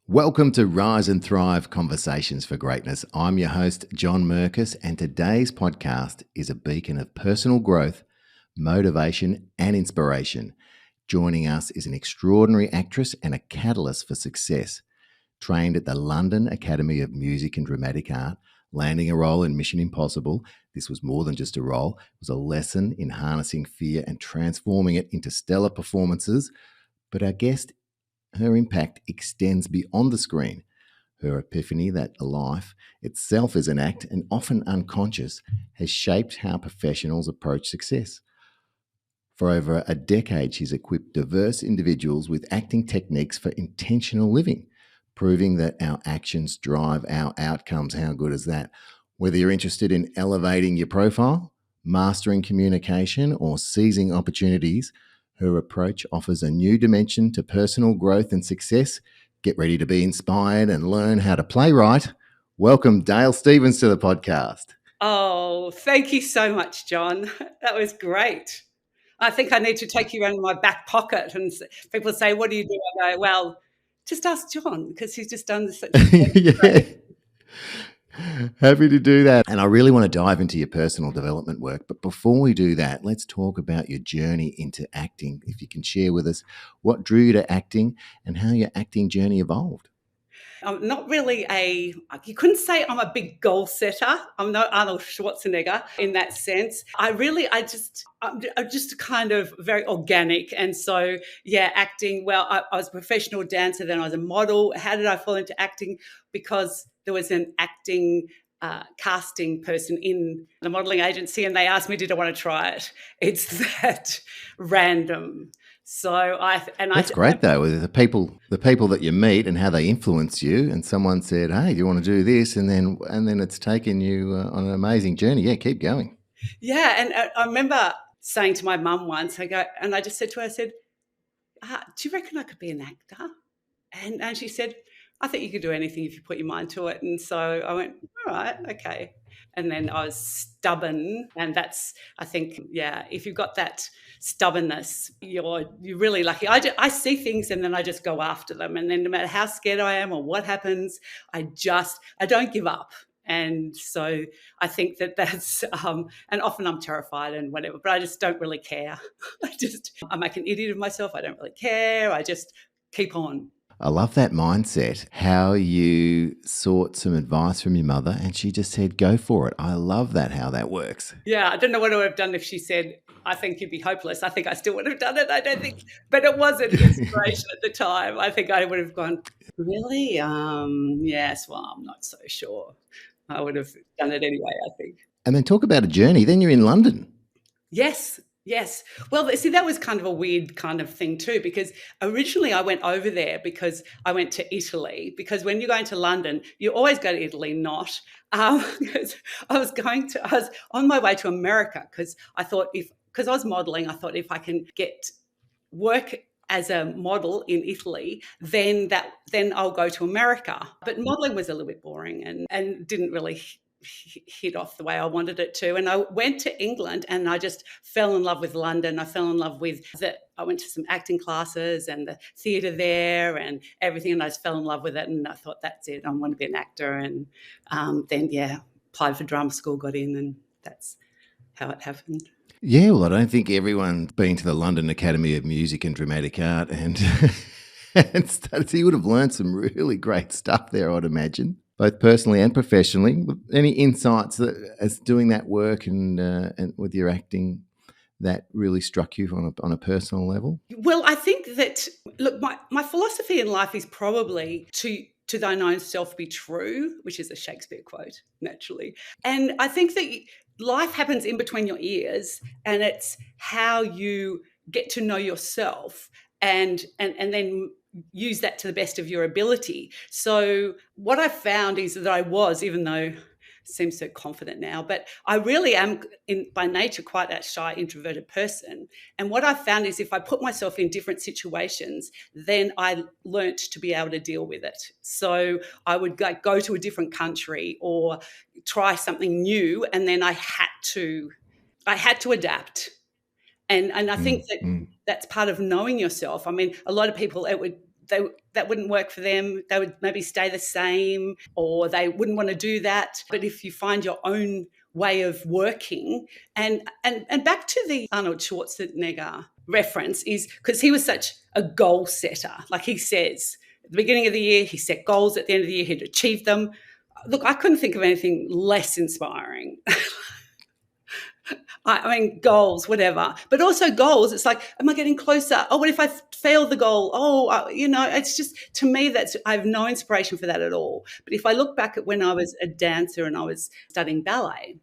Welcome to Rise and Thrive Conversations for Greatness. I'm your host, John Merkus, and today's podcast is a beacon of personal growth, motivation, and inspiration. Joining us is an extraordinary actress and a catalyst for success. Trained at the London Academy of Music and Dramatic Art, landing a role in Mission Impossible, this was more than just a role, it was a lesson in harnessing fear and transforming it into stellar performances. But our guest, her impact extends beyond the screen. Her epiphany that life itself is an act and often unconscious has shaped how professionals approach success. For over a decade, she's equipped diverse individuals with acting techniques for intentional living, proving that our actions drive our outcomes. How good is that? Whether you're interested in elevating your profile, mastering communication, or seizing opportunities, her approach offers a new dimension to personal growth and success. Get ready to be inspired and learn how to play right. Welcome, Dale Stevens, to the podcast. Oh, thank you so much, John. That was great. I think I need to take you around my back pocket and people say, what do you do? I go, well, just ask John because he's just done this. Yeah. Happy to do that. And I really want to dive into your personal development work. But before we do that, let's talk about your journey into acting. If you can share with us what drew you to acting and how your acting journey evolved. I'm not really you couldn't say I'm a big goal setter. I'm not Arnold Schwarzenegger in that sense. I'm just kind of very organic. And so, yeah, acting, well, I was a professional dancer, then I was a model. How did I fall into acting? Because there was an acting casting person in the modeling agency and they asked me, did I want to try it? It's that random. So That's great though, with the people that you meet and how they influence you. And someone said, "Hey, do you want to do this?" And then it's taken you on an amazing journey. Yeah, keep going. Yeah, and I remember saying to my mum once, I just said to her, I said, "Do you reckon I could be an actor?" And she said, "I think you could do anything if you put your mind to it." And so I went, "All right, okay." And then I was stubborn, and I think, yeah, if you've got that stubbornness, you're really lucky. I see things and then I just go after them, and then no matter how scared I am or what happens, I don't give up. And so I think that's and often I'm terrified and whatever, but I just don't really care. I make an idiot of myself. I don't really care. I just keep on. I love that mindset, how you sought some advice from your mother and she just said, go for it. I love that, how that works. Yeah, I don't know what I would have done if she said, I think you'd be hopeless. I think I still would have done it. I don't think, but it wasn't inspiration at the time. I think I would have gone, really? Yes, well, I'm not so sure. I would have done it anyway, I think. And then talk about a journey. Then you're in London. Yes. Well, see, that was kind of a weird kind of thing too, because originally I went over there because I went to Italy, because when you're going to London, you always go to Italy, not. Because I was on my way to America because because I was modeling, I thought if I can get work as a model in Italy, then I'll go to America. But modeling was a little bit boring and didn't really hit off the way I wanted it to. And I went to England and I just fell in love with London. I fell in love with I went to some acting classes and the theatre there and everything, and I just fell in love with it. And I thought, that's it, I want to be an actor. And then, yeah, applied for drama school, got in, and that's how it happened. Yeah, well, I don't think everyone's been to the London Academy of Music and Dramatic Art and studied. So you would have learned some really great stuff there, I'd imagine, both personally and professionally. Any insights as doing that work and with your acting that really struck you on a personal level? Well, I think that, look, my philosophy in life is probably to thine own self be true, which is a Shakespeare quote, naturally. And I think that life happens in between your ears, and it's how you get to know yourself and then use that to the best of your ability. So what I found is that I was, even though seem so confident now, but I really am by nature quite a shy, introverted person. And what I found is if I put myself in different situations, then I learnt to be able to deal with it. So I would go to a different country or try something new, and then I had to adapt. And I think that that's part of knowing yourself. I mean, a lot of people, that wouldn't work for them. They would maybe stay the same, or they wouldn't want to do that. But if you find your own way of working, and back to the Arnold Schwarzenegger reference, is because he was such a goal setter. Like he says, at the beginning of the year, he set goals. At the end of the year, he'd achieve them. Look, I couldn't think of anything less inspiring. I mean, goals, whatever. But also goals, it's like, am I getting closer? Oh, what if I fail the goal? Oh, it's just, to me, I have no inspiration for that at all. But if I look back at when I was a dancer and I was studying ballet,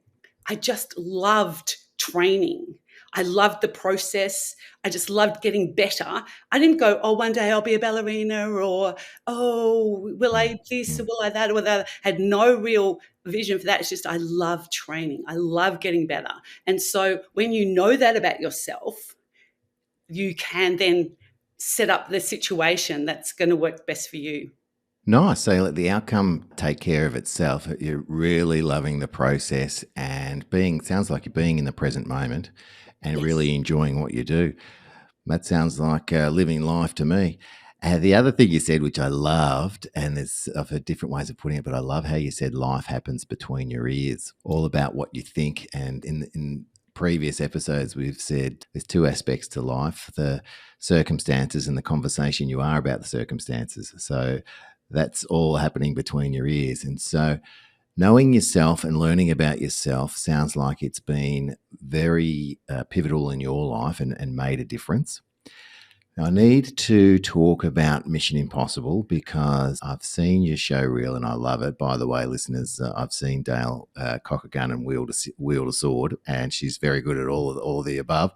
I just loved training. I loved the process. I just loved getting better. I didn't go, oh, one day I'll be a ballerina, or, oh, will I this, or will I that, or that. I had no real vision for that. It's just I love training. I love getting better. And so when you know that about yourself, you can then set up the situation that's going to work best for you. Nice. So let the outcome take care of itself. You're really loving the process and sounds like you're being in the present moment and Yes. really enjoying what you do. That sounds like living life to me. The other thing you said, which I loved, and I've heard different ways of putting it, but I love how you said life happens between your ears, all about what you think. And in previous episodes, we've said there's two aspects to life, the circumstances and the conversation you are about the circumstances. So that's all happening between your ears. And so knowing yourself and learning about yourself sounds like it's been very pivotal in your life and made a difference. Now, I need to talk about Mission Impossible because I've seen your show reel and I love it. By the way, listeners, I've seen Dale cock a gun and wield a sword, and she's very good at all of the above.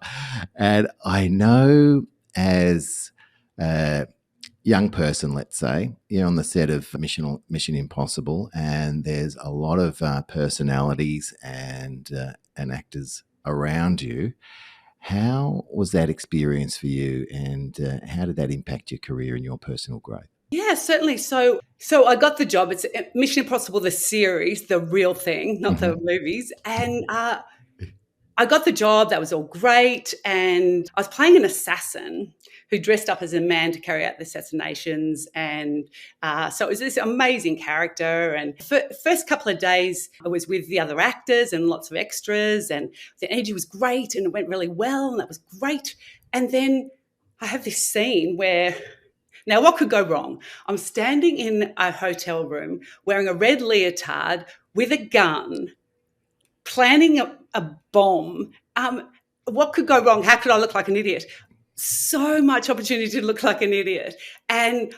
And I know as a young person, let's say, you're on the set of Mission Impossible, and there's a lot of personalities and actors around you. How was that experience for you, and how did that impact your career and your personal growth? Yeah, certainly. So I got the job. It's Mission Impossible, the series, the real thing, not the movies. And I got the job. That was all great. And I was playing an assassin who dressed up as a man to carry out the assassinations. And so it was this amazing character. And first couple of days, I was with the other actors and lots of extras. And the energy was great and it went really well. And that was great. And then I have this scene where, now what could go wrong? I'm standing in a hotel room wearing a red leotard with a gun, planning a bomb. What could go wrong? How could I look like an idiot? So much opportunity to look like an idiot. And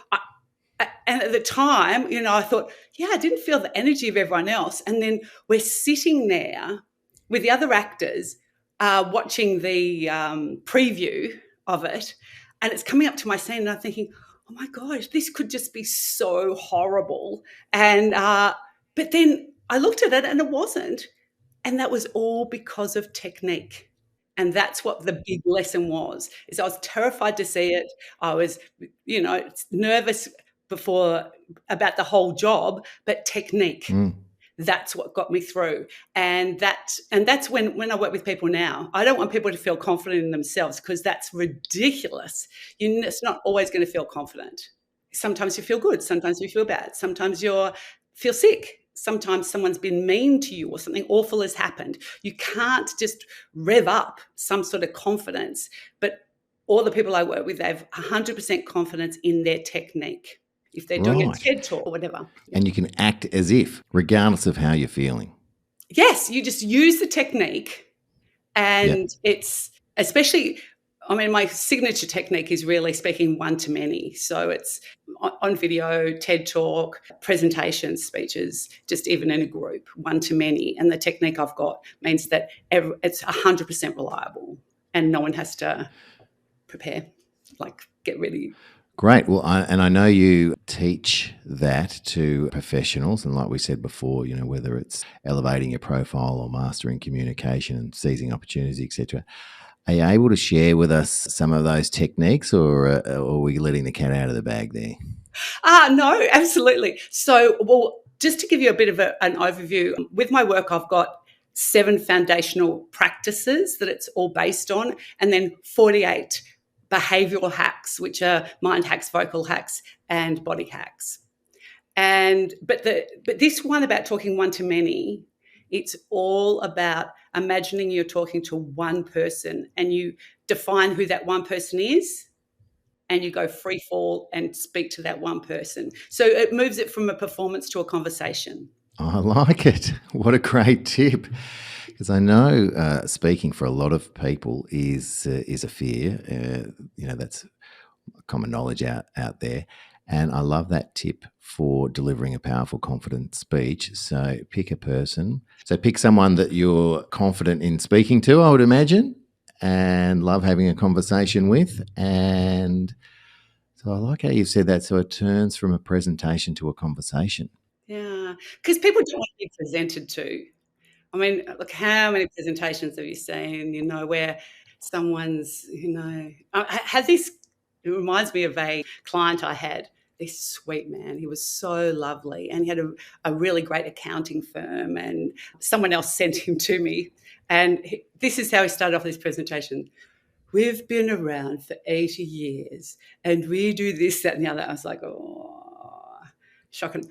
at the time, I thought, I didn't feel the energy of everyone else. And then we're sitting there with the other actors watching the preview of it. And it's coming up to my scene and I'm thinking, oh my gosh, this could just be so horrible. And but then I looked at it and it wasn't. And that was all because of technique. And that's what the big lesson was, is I was terrified to see it. I was, nervous about the whole job, but technique. That's what got me through. And that's when I work with people now. I don't want people to feel confident in themselves because that's ridiculous. It's not always going to feel confident. Sometimes you feel good. Sometimes you feel bad. Sometimes you feel sick. Sometimes someone's been mean to you or something awful has happened. You can't just rev up some sort of confidence. But all the people I work with, they have 100% confidence in their technique. If they're doing a TED talk or whatever. And you can act as if, regardless of how you're feeling. Yes, you just use the technique. And it's especially, my signature technique is really speaking one-to-many. So it's on video, TED talk, presentations, speeches, just even in a group, one-to-many. And the technique I've got means that it's 100% reliable and no one has to prepare, get ready. Great. Well, I know you teach that to professionals. And like we said before, whether it's elevating your profile or mastering communication and seizing opportunities, etc. Are you able to share with us some of those techniques, or are we letting the cat out of the bag there? No, absolutely. So, just to give you a bit of an overview, with my work, I've got 7 foundational practices that it's all based on, and then 48 behavioral hacks, which are mind hacks, vocal hacks, and body hacks. But this one about talking one to many, it's all about imagining you're talking to one person and you define who that one person is and you go free fall and speak to that one person. So it moves it from a performance to a conversation. I like it. What a great tip. Because I know speaking for a lot of people is a fear. That's common knowledge out there. And I love that tip for delivering a powerful, confident speech. So pick a person. So pick someone that you're confident in speaking to, I would imagine, and love having a conversation with. And so I like how you said that. So it turns from a presentation to a conversation. Yeah, because people don't want to be presented to. I mean, look, how many presentations have you seen, where someone's, I had this, it reminds me of a client I had, this sweet man. He was so lovely and he had a really great accounting firm, and someone else sent him to me. And this is how he started off this presentation. We've been around for 80 years and we do this, that, and the other. I was like, oh, shocking.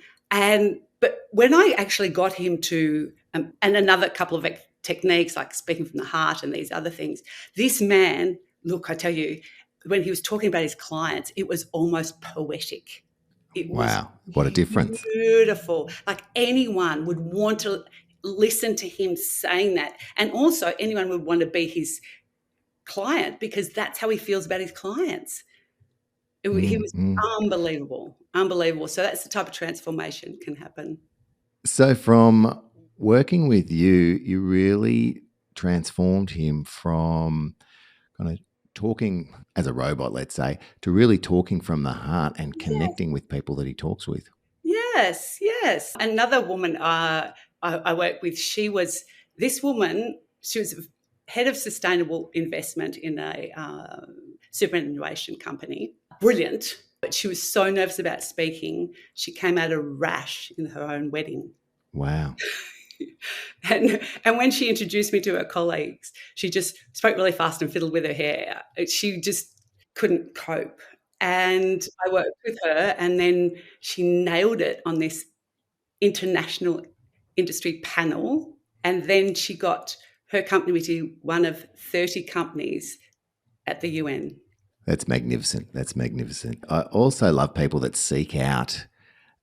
But when I actually got him to, and another couple of techniques like speaking from the heart and these other things, this man, look, I tell you, when he was talking about his clients, it was almost poetic. It was wow, what a difference. Beautiful. Like anyone would want to listen to him saying that. And also anyone would want to be his client because that's how he feels about his clients. He was unbelievable. So that's the type of transformation can happen. So from working with you, you really transformed him from kind of talking as a robot, let's say, to really talking from the heart and connecting with people that he talks with. Yes. Another woman I work with, she was head of sustainable investment in a superannuation company. Brilliant. But she was so nervous about speaking, she came out a rash in her own wedding. Wow. And when she introduced me to her colleagues, she just spoke really fast and fiddled with her hair. She just couldn't cope. And I worked with her, and then she nailed it on this international industry panel. And then she got her company to be one of 30 companies at the UN. That's magnificent. I also love people that seek out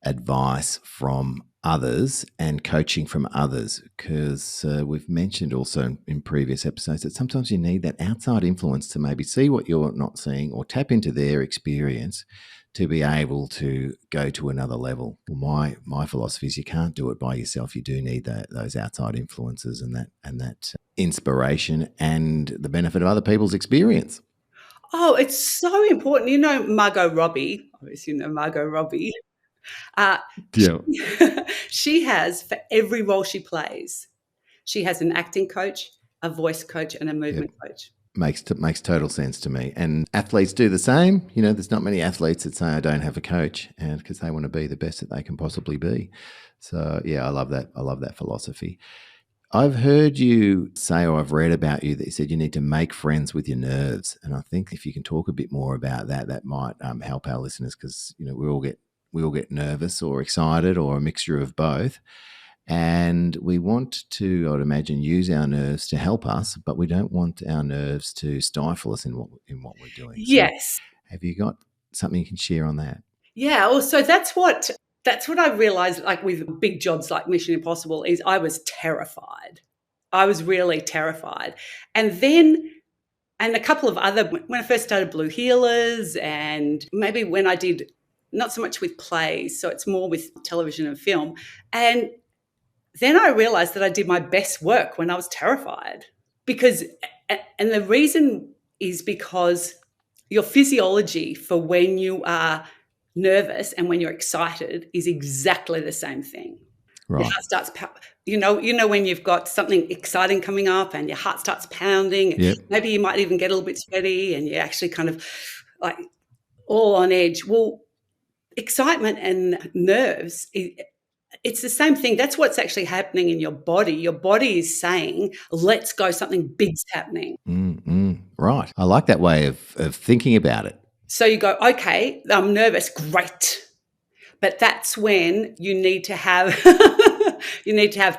advice from others and coaching from others, because we've mentioned also in previous episodes that sometimes you need that outside influence to maybe see what you're not seeing or tap into their experience to be able to go to another level. My philosophy is you can't do it by yourself. You do need those outside influences and that inspiration and the benefit of other people's experience. Oh, it's so important. Margot Robbie, obviously Margot Robbie. She has, for every role she plays, she has an acting coach, a voice coach, and a movement coach. Makes total sense to me. And athletes do the same. There's not many athletes that say I don't have a coach, and because they want to be the best that they can possibly be. So yeah, I love that philosophy. I've heard you say, or I've read about you, that you said you need to make friends with your nerves. And I think if you can talk a bit more about that, that might help our listeners, because we all get nervous or excited or a mixture of both. And we want to, I would imagine, use our nerves to help us, but we don't want our nerves to stifle us in what we're doing. Yes. So have you got something you can share on that? Yeah. Well, so that's what I realized, like with big jobs like Mission Impossible, is I was terrified. I was really terrified. And a couple of other, when I first started Blue Healers, and maybe when I did, not so much with plays, so it's more with television and film. And then I realized that I did my best work when I was terrified. And the reason is because your physiology for when you are nervous and when you're excited is exactly the same thing. Right. Your heart starts, when you've got something exciting coming up and your heart starts pounding. Yep. Maybe you might even get a little bit sweaty and you're actually kind of like all on edge. Well, excitement and nerves, it's the same thing. That's what's actually happening in your body. Your body is saying, let's go, something big's happening. Right. I like that way of thinking about it. So you go, okay, I'm nervous, great. But that's when you need to have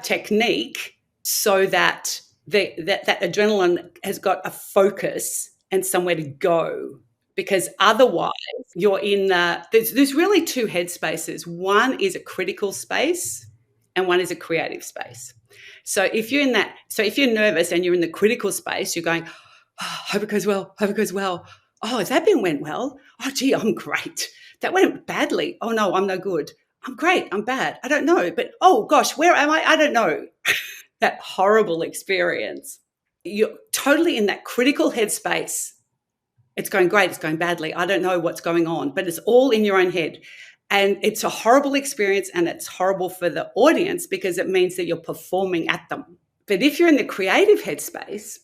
technique so that that adrenaline has got a focus and somewhere to go. Because otherwise, you're in there's really two headspaces. One is a critical space, and one is a creative space. So if you're nervous and you're in the critical space, you're going, oh, hope it goes well, hope it goes well. Oh, has that been went well? Oh, gee, I'm great. That went badly. Oh no, I'm no good. I'm great. I'm bad. I don't know. But oh gosh, where am I? I don't know. That horrible experience. You're totally in that critical headspace. It's going great. It's going badly. I don't know what's going on, but it's all in your own head. And it's a horrible experience, and it's horrible for the audience because it means that you're performing at them. But if you're in the creative headspace,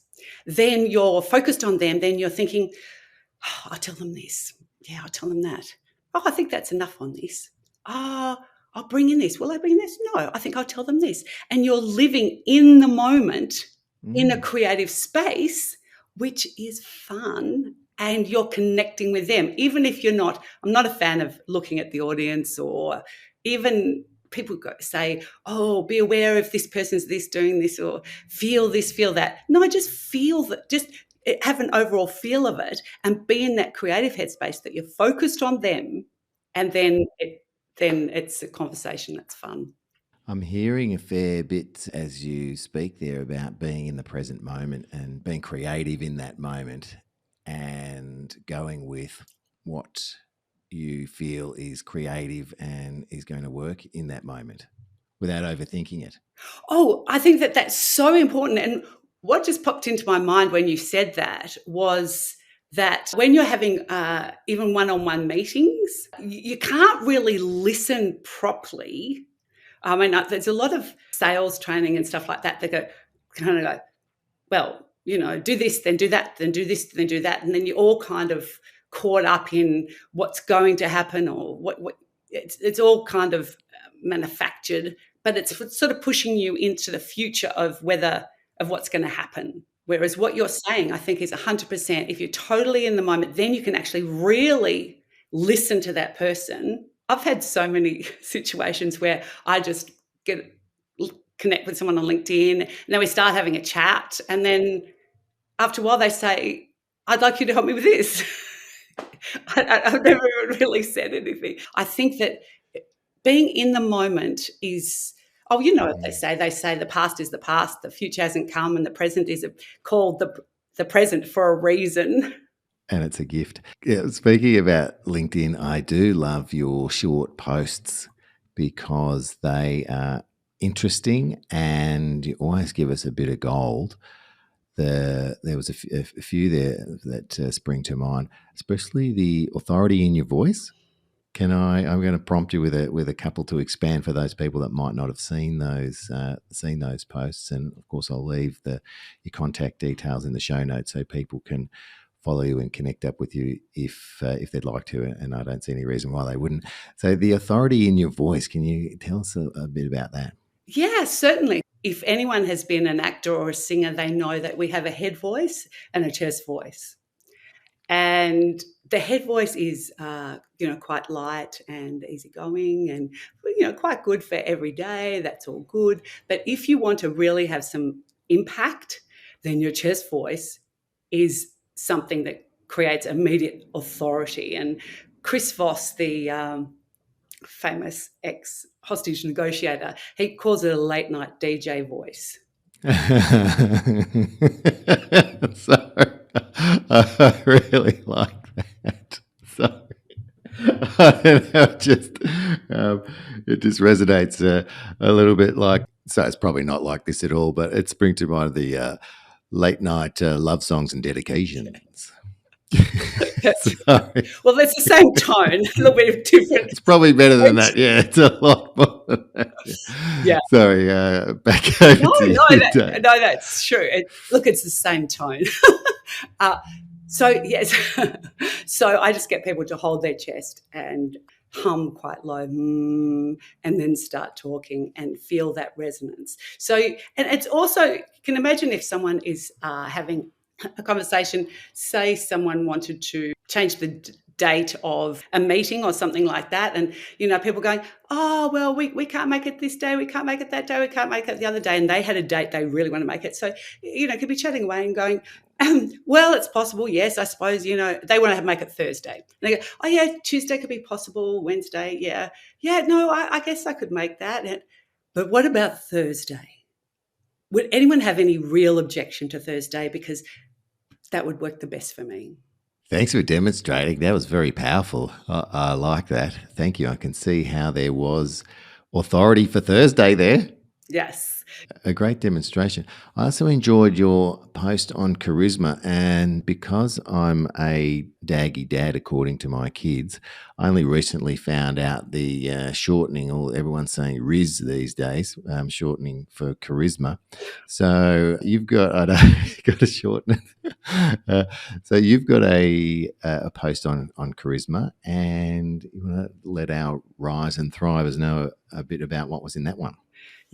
then you're focused on them. Then you're thinking, oh, I'll tell them this. Yeah, I'll tell them that. Oh, I think that's enough on this. Oh, I'll bring in this. Will I bring this? No, I think I'll tell them this. And you're living in the moment in a creative space, which is fun. And you're connecting with them, even if you're not. I'm not a fan of looking at the audience, or even people say, oh, be aware if this person's doing this, or feel this, feel that. No, just feel that, just have an overall feel of it and be in that creative headspace that you're focused on them. And then it's a conversation that's fun. I'm hearing a fair bit as you speak there about being in the present moment and being creative in that moment and going with what you feel is creative and is going to work in that moment without overthinking it. Oh, I think that's so important. And what just popped into my mind when you said that was that when you're having even one-on-one meetings, you can't really listen properly. I mean, there's a lot of sales training and stuff like that kind of go, well, do this, then do that, then do this, then do that. And then you're all kind of caught up in what's going to happen, or what it's all kind of manufactured, but it's sort of pushing you into the future of what's going to happen. Whereas what you're saying, I think, is 100%. If you're totally in the moment, then you can actually really listen to that person. I've had so many situations where I just connect with someone on LinkedIn, and then we start having a chat, and then after a while they say, I'd like you to help me with this. I've never even really said anything. I think that being in the moment is, what they say. They say the past is the past, the future hasn't come, and the present is called the present for a reason. And it's a gift. Yeah, speaking about LinkedIn, I do love your short posts because they are interesting and you always give us a bit of gold. There was a few there that spring to mind, especially the authority in your voice. I'm going to prompt you with a couple to expand for those people that might not have seen those posts, and of course I'll leave your contact details in the show notes so people can follow you and connect up with you if they'd like to, and I don't see any reason why they wouldn't. So the authority in your voice, can you tell us a bit about that? Yeah, certainly. If anyone has been an actor or a singer, they know that we have a head voice and a chest voice. And the head voice is, quite light and easygoing and, quite good for every day. That's all good. But if you want to really have some impact, then your chest voice is something that creates immediate authority. And Chris Voss, the famous ex-hostage negotiator, he calls it a late night DJ voice. Sorry. I really like that. Sorry. I don't know, it just resonates a little bit like, so it's probably not like this at all, but it springs to mind the late night love songs and dedications. Sorry. Well, it's the same tone, a little bit different. It's probably better than that. Yeah, it's a lot more than that. Yeah. Sorry, back over to you. No, that's true. Look, it's the same tone. So, yes. So I just get people to hold their chest and hum quite low, and then start talking and feel that resonance. So, and it's also, you can imagine if someone is having a conversation, say someone wanted to change the date of a meeting or something like that, and people going, oh well, we can't make it this day, we can't make it that day, we can't make it the other day, and they had a date they really want to make it. So could be chatting away and going, well, it's possible, yes, I suppose, they want to make it Thursday, and they go, oh yeah, Tuesday could be possible, Wednesday, yeah, no, I guess I could make that. But what about Thursday? Would anyone have any real objection to Thursday? Because that would work the best for me. Thanks for demonstrating. That was very powerful. I like that. Thank you. I can see how there was authority for Thursday there. Yes. A great demonstration. I also enjoyed your post on charisma, and because I'm a daggy dad, according to my kids, I only recently found out the shortening, or everyone's saying Riz these days, shortening for charisma. So you've got, I don't, got to shorten it. So you've got a post on charisma, and you want to let our Rise and Thrivers know a bit about what was in that one.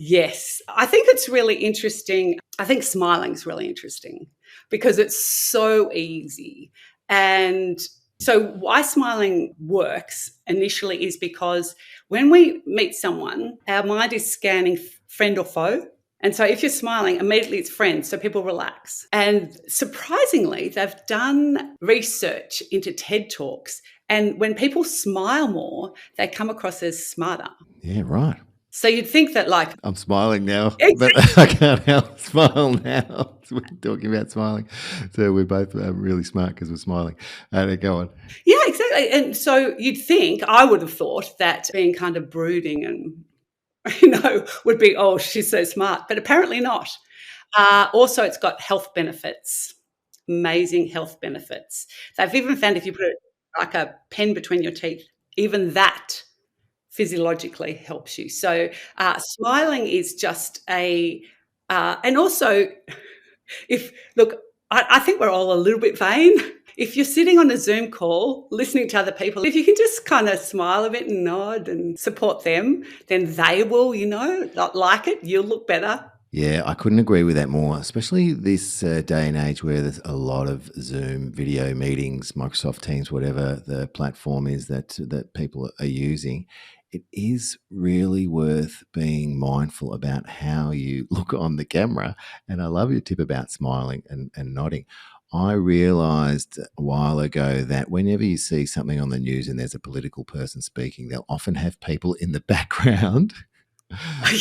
Yes, I think it's really interesting. I think smiling is really interesting because it's so easy. And so why smiling works initially is because when we meet someone, our mind is scanning friend or foe. And so if you're smiling, immediately it's friends, so people relax. And surprisingly, they've done research into TED Talks, and when people smile more, they come across as smarter. Yeah, right. So you'd think that, like, I'm smiling now, exactly. But I can't help smile now. We're talking about smiling. So we're both really smart because we're smiling. Go on. Yeah, exactly. And so you'd think, I would have thought that being kind of brooding and, would be, oh, she's so smart, but apparently not. Also, it's got health benefits, amazing health benefits. They've even found if you put like a pen between your teeth, even that physiologically helps you. So smiling is just and also I think we're all a little bit vain. If you're sitting on a Zoom call, listening to other people, if you can just kind of smile a bit and nod and support them, then they will, not like it. You'll look better. Yeah, I couldn't agree with that more, especially this day and age where there's a lot of Zoom video meetings, Microsoft Teams, whatever the platform is that people are using. It is really worth being mindful about how you look on the camera. And I love your tip about smiling and nodding. I realized a while ago that whenever you see something on the news and there's a political person speaking, they'll often have people in the background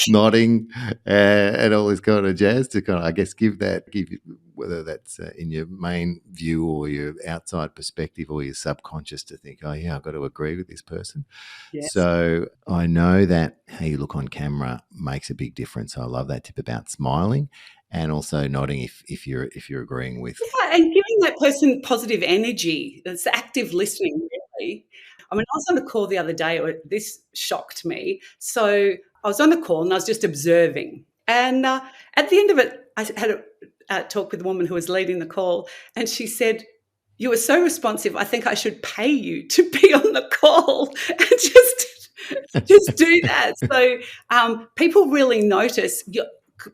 nodding and all this kind of jazz to kind of, I guess, give you, whether that's in your main view or your outside perspective or your subconscious, to think, oh yeah, I've got to agree with this person. Yes. So I know that how you look on camera makes a big difference. I love that tip about smiling and also nodding if you're agreeing with. Yeah, and giving that person positive energy. It's active listening, really. I mean, I was on a call the other day. This shocked me. So I was on the call and I was just observing. And at the end of it, I had a talk with a woman who was leading the call, and she said, "You were so responsive. I think I should pay you to be on the call and just do that." So people really notice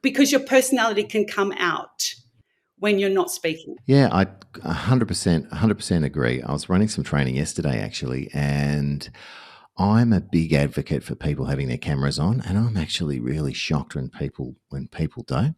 because your personality can come out when you're not speaking. Yeah, I 100% agree. I was running some training yesterday, actually, and I'm a big advocate for people having their cameras on, and I'm actually really shocked when people don't.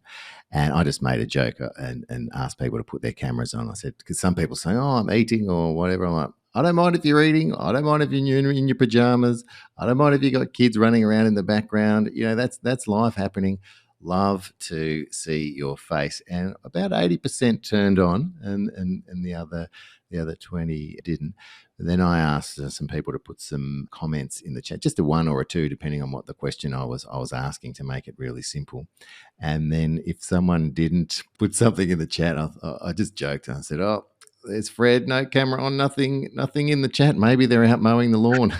And I just made a joke and asked people to put their cameras on. I said, because some people say, "Oh, I'm eating" or whatever. I'm like, I don't mind if you're eating. I don't mind if you're in your pajamas. I don't mind if you got kids running around in the background. That's life happening. Love to see your face. And about 80% turned on, and the other 20 didn't. But then I asked some people to put some comments in the chat, just a one or a two, depending on what the question I was asking, to make it really simple. And then if someone didn't put something in the chat, I just joked and I said, "Oh, there's Fred, no camera on, nothing in the chat. Maybe they're out mowing the lawn."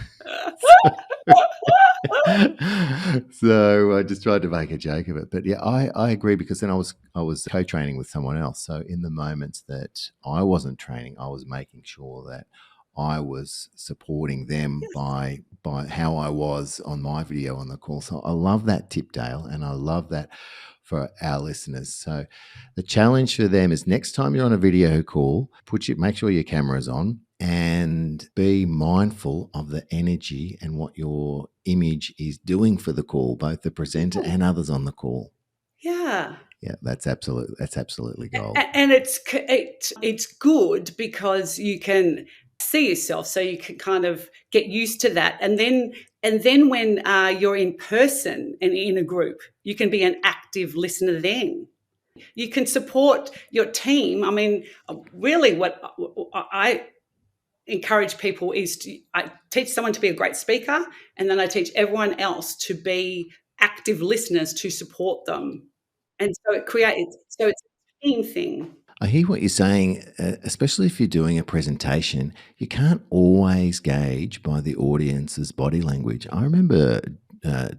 So I just tried to make a joke of it. But yeah, I agree, because then I was co-training with someone else. So in the moments that I wasn't training, I was making sure that I was supporting them by how I was on my video on the call. So I love that tip, Dale, and I love that for our listeners. So the challenge for them is next time you're on a video call, make sure your camera's on and be mindful of the energy and what your image is doing for the call, both the presenter and others on the call. Yeah. Yeah, that's absolutely gold. And it's good because you can see yourself, so you can kind of get used to that, and then when you're in person and in a group, you can be an active listener. Then you can support your team. I mean, really, what I encourage people is I teach someone to be a great speaker, and then I teach everyone else to be active listeners to support them. And so it's a team thing. I hear what you're saying, especially if you're doing a presentation. You can't always gauge by the audience's body language. I remember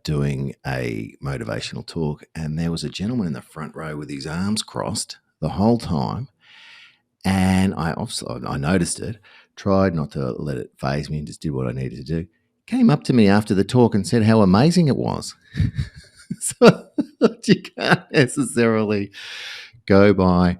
doing a motivational talk, and there was a gentleman in the front row with his arms crossed the whole time. And I noticed it, tried not to let it faze me and just did what I needed to do. Came up to me after the talk and said how amazing it was. So you can't necessarily go by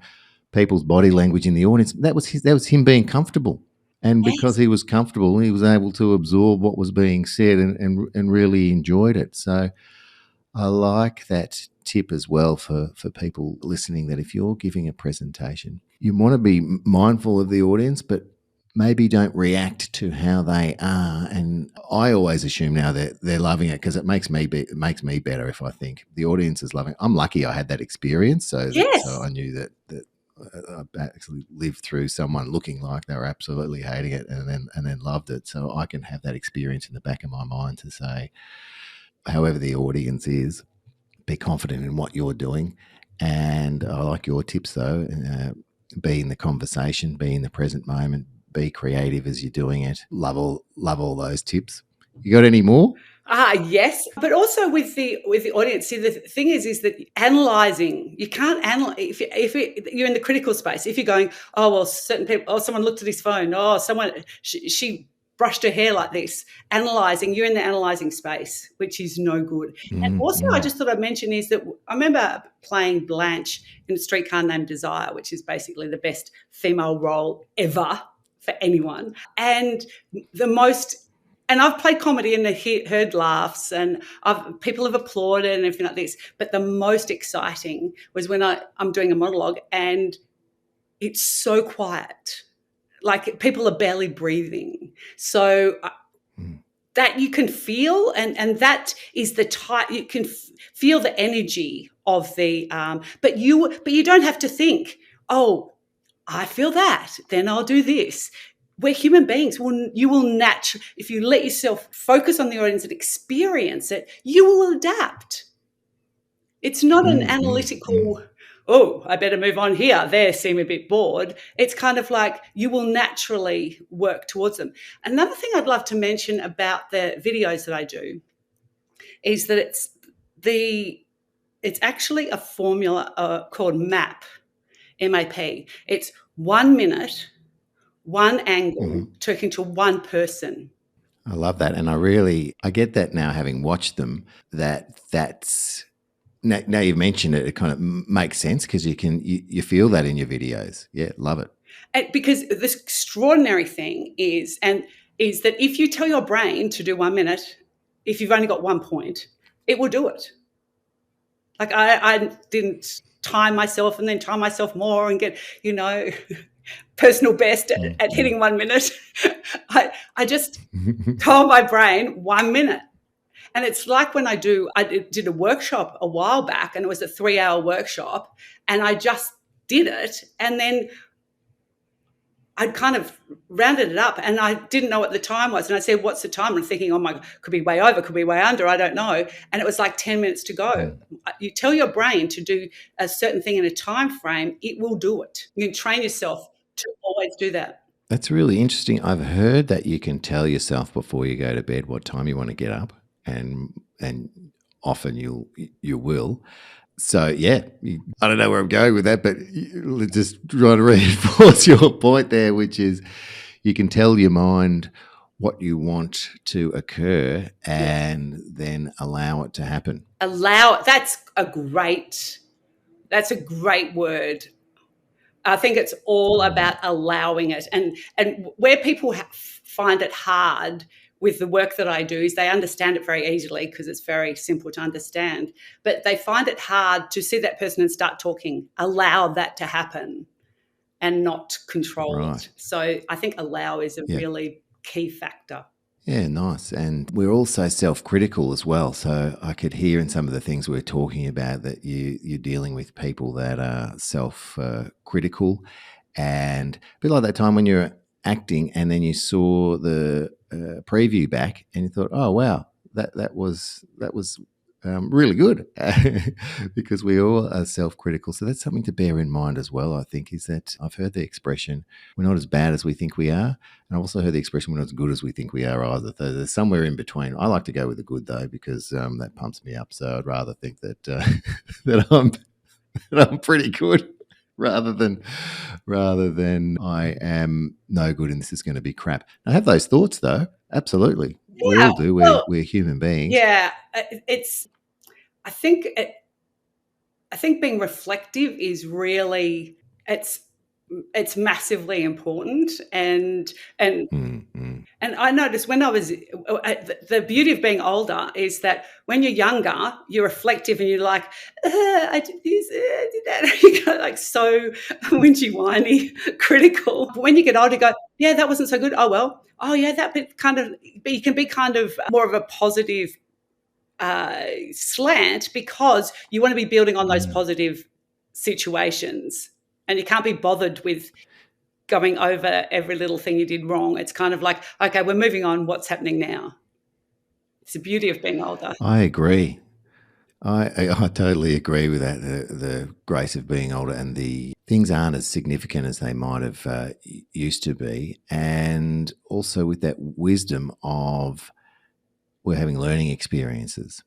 people's body language in the audience. That was him being comfortable. And because he was comfortable, he was able to absorb what was being said and really enjoyed it. So I like that tip as well for people listening, that if you're giving a presentation, you want to be mindful of the audience, but maybe don't react to how they are. And I always assume now that they're loving it because it makes me better if I think the audience is loving it. I'm lucky I had that experience, so I knew that I actually lived through someone looking like they were absolutely hating it and then loved it. So I can have that experience in the back of my mind to say, however the audience is, be confident in what you're doing. And I like your tips though. Be in the conversation, be in the present moment, be creative as you're doing it. Love all those tips. You got any more? Yes, but also with the audience. See, the thing is that analyzing, you can't analyze if you're in the critical space. If you're going, oh well, certain people, oh someone looked at his phone, oh someone she brushed her hair like this. Analyzing, you're in the analyzing space, which is no good. And also, I just thought I'd mention is that I remember playing Blanche in A Streetcar Named Desire, which is basically the best female role ever for anyone, and I've played comedy and heard laughs, and people have applauded and everything like this. But the most exciting was when I'm doing a monologue and it's so quiet, like people are barely breathing. So that you can feel, and that is the type you can feel the energy of the. But you don't have to think, oh, I feel that, then I'll do this. We're human beings. You will naturally, if you let yourself focus on the audience and experience it, you will adapt. It's not an analytical, oh, I better move on here. They seem a bit bored. It's kind of like you will naturally work towards them. Another thing I'd love to mention about the videos that I do is that it's actually a formula called MAP, M-A-P. It's 1 minute, one angle, talking to one person. I love that. And I get that now, having watched them, that's now you've mentioned it, it kind of makes sense because you feel that in your videos. Yeah, love it. And because this extraordinary thing is that if you tell your brain to do 1 minute, if you've only got 1 point, it will do it. Like I didn't time myself and then time myself more and get, personal best at hitting 1 minute. I just told my brain 1 minute. And it's like when I did a workshop a while back, and it was a 3-hour workshop, and I just did it. And then I'd kind of rounded it up, and I didn't know what the time was. And I said, what's the time? And I'm thinking, oh my God, could be way over, could be way under, I don't know. And it was like 10 minutes to go. You tell your brain to do a certain thing in a time frame, it will do it. You can train yourself to always do that. That's really interesting. I've heard that you can tell yourself before you go to bed what time you want to get up, and often you will. So yeah, I don't know where I'm going with that, but just trying to reinforce your point there, which is you can tell your mind what you want to occur Yeah. and then allow it to happen. Allow. That's a great word. I think it's all about allowing it, and where people find it hard with the work that I do is they understand it very easily because it's very simple to understand, but they find it hard to see that person and start talking, allow that to happen and not control Right. it. So I think allow is a Yeah. really key factor. Yeah, nice. And we're also self-critical as well. So I could hear in some of the things we're talking about that you're dealing with people that are self-critical, and a bit like that time when you're acting and then you saw the preview back and you thought, oh wow, that was really good, because we all are self-critical. So that's something to bear in mind as well. I think is that I've heard the expression, "We're not as bad as we think we are." And I've also heard the expression, "We're not as good as we think we are either." So there's somewhere in between. I like to go with the good though, because that pumps me up. So I'd rather think that that I'm pretty good, rather than I am no good and this is going to be crap. I have those thoughts though. Absolutely, we Yeah, all do. well, We're human beings. yeah, it's. I think I think being reflective is really it's massively important, and Mm. and I noticed when I was the beauty of being older is that when you're younger, you're reflective and you're like, I did this, I did that. You go like so whingy, whiny, critical. But when you get older, you go, yeah, that wasn't so good. Oh well. Oh yeah, that bit kind of. But you can be kind of more of a positive slant because you want to be building on those positive situations, and you can't be bothered with going over every little thing you did wrong. It's kind of like, okay, we're moving on. What's happening now? It's the beauty of being older. I agree. I totally agree with that. The grace of being older, and the things aren't as significant as they might have used to be, and also with that wisdom of we're having learning experiences.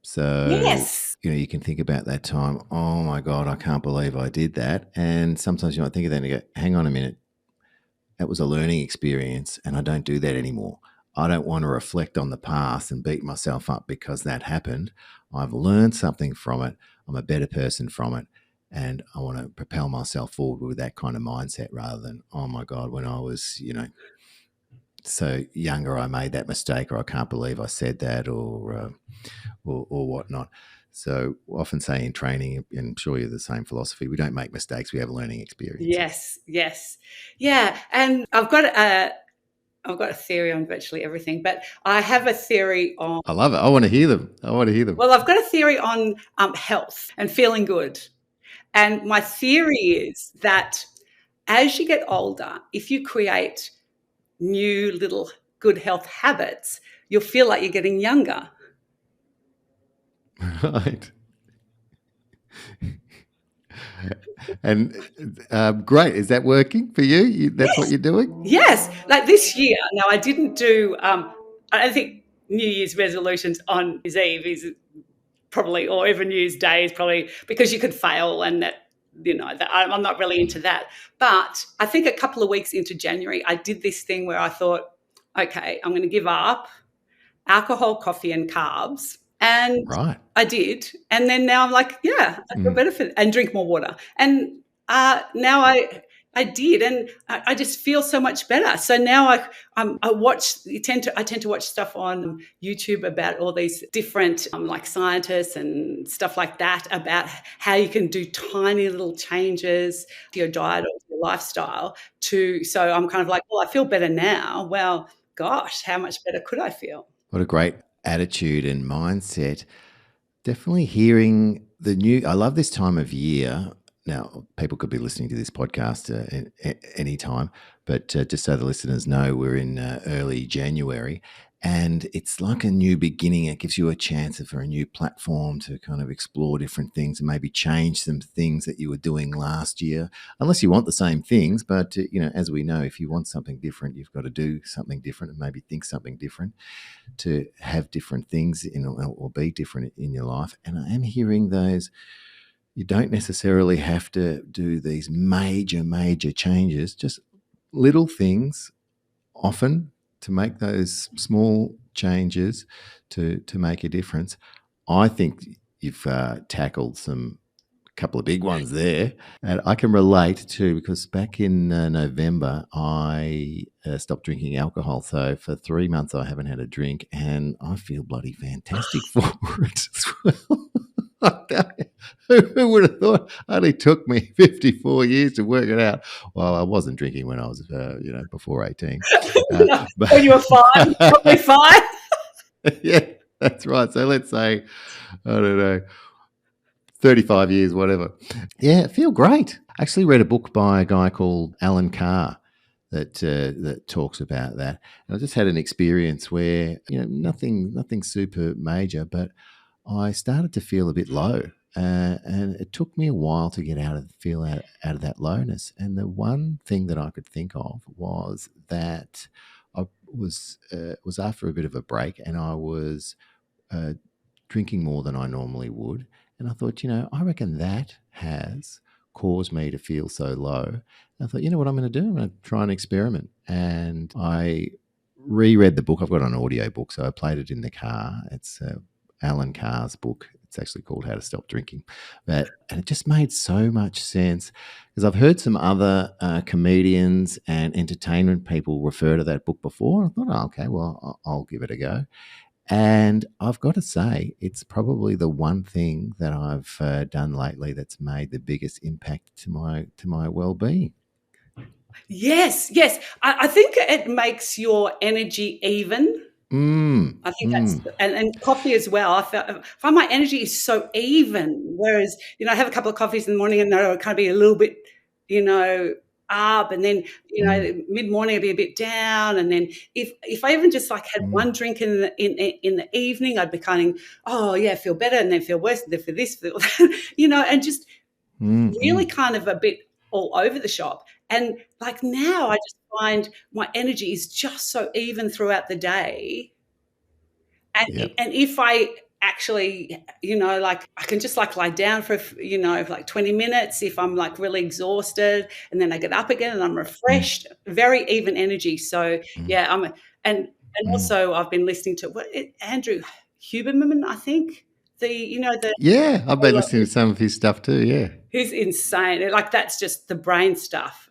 So Yes. you can think about that time. Oh my God, I can't believe I did that. And sometimes you might think of that and you go, hang on a minute, that was a learning experience, and I don't do that anymore. I don't want to reflect on the past and beat myself up because that happened. I've learned something from it. I'm a better person from it. And I want to propel myself forward with that kind of mindset rather than, oh my God, when I was, so younger, I made that mistake, or I can't believe I said that, or whatnot. So often say in training, and I'm sure you're the same philosophy, we don't make mistakes, we have learning experiences. Yes. Yeah. And I've got a theory on virtually everything, but I have a theory on. I love it. I want to hear them. Well, I've got a theory on health and feeling good. And my theory is that as you get older, if you create new little good health habits, you'll feel like you're getting younger. Right. And great. Is that working for you? That's what you're doing? Yes. Like this year, now I didn't do, I think New Year's resolutions on New Year's Eve is probably, or even New Year's Day is probably because you could fail, and that, that I'm not really into that. But I think a couple of weeks into January, I did this thing where I thought, okay, I'm going to give up alcohol, coffee, and carbs. And Right. I did. And then now I'm like, yeah, I feel better for it, and drink more water. And now I did, and I just feel so much better. So now I tend to watch stuff on YouTube about all these different like scientists and stuff like that, about how you can do tiny little changes to your diet or to your lifestyle. So I'm kind of like, well, I feel better now. Well, gosh, how much better could I feel? What a great attitude and mindset. Definitely hearing I love this time of year. Now, people could be listening to this podcast any time, but just so the listeners know, we're in early January, and it's like a new beginning. It gives you a chance for a new platform to kind of explore different things and maybe change some things that you were doing last year, unless you want the same things. But, as we know, if you want something different, you've got to do something different and maybe think something different to have different things or be different in your life. And I am hearing those. You don't necessarily have to do these major changes, just little things often make those small changes to make a difference. I think you've tackled some couple of big ones there, and I can relate too because back in November I stopped drinking alcohol. So for 3 months I haven't had a drink, and I feel bloody fantastic for it as well. Who would have thought? It only took me 54 years to work it out. Well, I wasn't drinking when I was, before 18. No, when you were 5, probably 5. Yeah, that's right. So let's say, I don't know, 35 years, whatever. Yeah, feel great. I actually read a book by a guy called Alan Carr that talks about that. And I just had an experience where, nothing super major, but I started to feel a bit low. And it took me a while to get out of that lowness. And the one thing that I could think of was that I was after a bit of a break, and I was uh, drinking more than I normally would. And I thought, I reckon that has caused me to feel so low. And I thought, you know what I'm going to do? I'm going to try an experiment. And I reread the book. I've got an audio book, so I played it in the car. It's Alan Carr's book. It's actually called How to Stop Drinking. And it just made so much sense because I've heard some other comedians and entertainment people refer to that book before. I thought, oh, okay, well, I'll give it a go. And I've got to say, it's probably the one thing that I've done lately that's made the biggest impact to my well-being. Yes. I think it makes your energy even. I think that's and coffee as well. I find my energy is so even. Whereas, I have a couple of coffees in the morning and I'll kind of be a little bit, up, and then mid-morning I'll be a bit down, and then if I even just like had one drink in the evening, I'd be kind of, oh yeah, feel better, and then feel worse, and then feel this, feel that, and just really kind of a bit all over the shop. And like now I just find my energy is just so even throughout the day. And if I actually, like I can just like lie down for, like 20 minutes if I'm like really exhausted, and then I get up again and I'm refreshed, very even energy. So yeah, and also I've been listening to Andrew Huberman, I think I've been listening to some of his stuff too. Yeah. He's insane. Like that's just the brain stuff.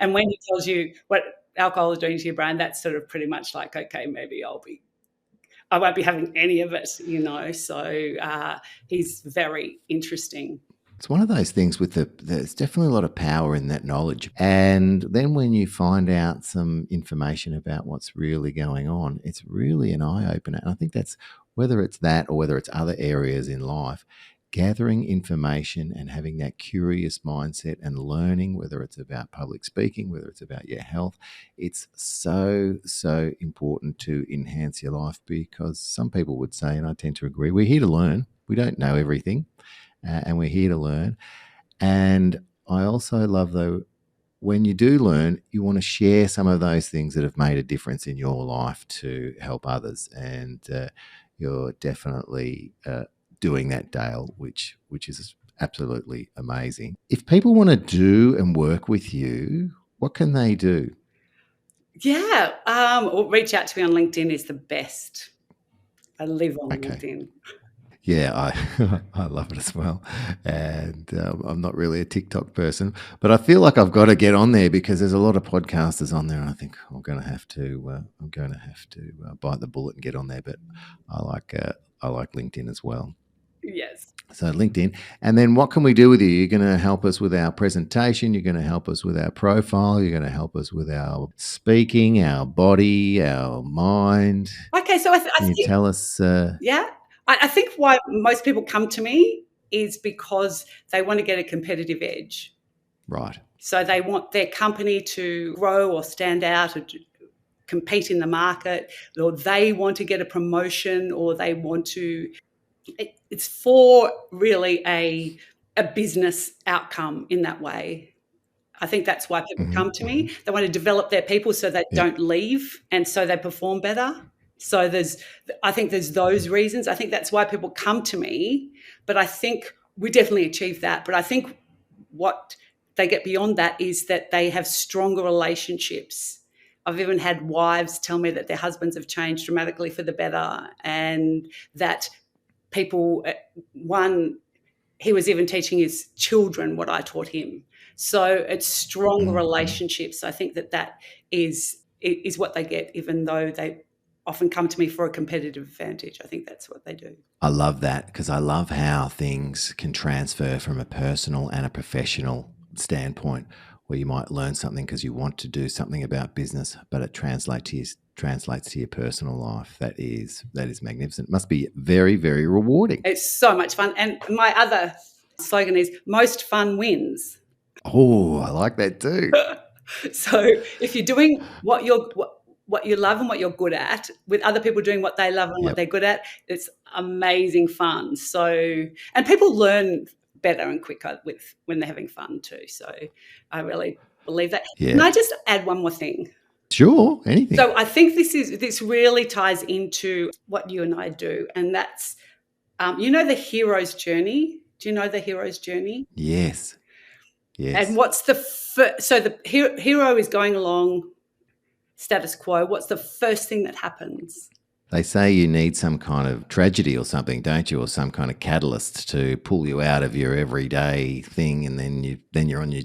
And when he tells you what alcohol is doing to your brain, that's sort of pretty much like, okay, maybe I won't be having any of it, So he's very interesting. It's one of those things with there's definitely a lot of power in that knowledge. And then when you find out some information about what's really going on, it's really an eye-opener. And I think that's, whether it's that or whether it's other areas in life, gathering information and having that curious mindset and learning, whether it's about public speaking, whether it's about your health, it's so, so important to enhance your life, because some people would say, and I tend to agree, we're here to learn. We don't know everything, and we're here to learn. And I also love, though, when you do learn, you want to share some of those things that have made a difference in your life to help others. And you're definitely doing that, Dale, which is absolutely amazing. If people want to do and work with you, what can they do? Yeah, reach out to me on LinkedIn is the best. I live on LinkedIn. Yeah, I love it as well. And I'm not really a TikTok person, but I feel like I've got to get on there because there's a lot of podcasters on there, and I think I'm going to have to bite the bullet and get on there. But I like LinkedIn as well. Yes. So LinkedIn. And then what can we do with you? You're going to help us with our presentation. You're going to help us with our profile. You're going to help us with our speaking, our body, our mind. Okay, so I think you tell us? I think why most people come to me is because they want to get a competitive edge. Right. So they want their company to grow or stand out or compete in the market, or they want to get a promotion, or they want to... It's for really a business outcome in that way. I think that's why people come to me. They want to develop their people so they don't leave, and so they perform better. So I think there's those reasons. I think that's why people come to me. But I think we definitely achieve that. But I think what they get beyond that is that they have stronger relationships I've even had wives tell me that their husbands have changed dramatically for the better, and that people, he was even teaching his children what I taught him. So it's stronger relationships. I think that is what they get, even though they often come to me for a competitive advantage. I think that's what they do. I love that, because I love how things can transfer from a personal and a professional standpoint, where you might learn something because you want to do something about business, but it translates to your personal life. That is magnificent. It must be very, very rewarding. It's so much fun. And my other slogan is most fun wins. Oh, I like that too. So if you're doing what you love and what you're good at, with other people doing what they love and what they're good at, it's amazing fun. So, and people learn better and quicker when they're having fun too. So I really believe that. Yeah. Can I just add one more thing? Sure, anything. So I think this really ties into what you and I do, and that's the hero's journey. Do you know the hero's journey? Yes. And what's so the hero is going along status quo. What's the first thing that happens? They say you need some kind of tragedy or something, don't you, or some kind of catalyst to pull you out of your everyday thing, and then you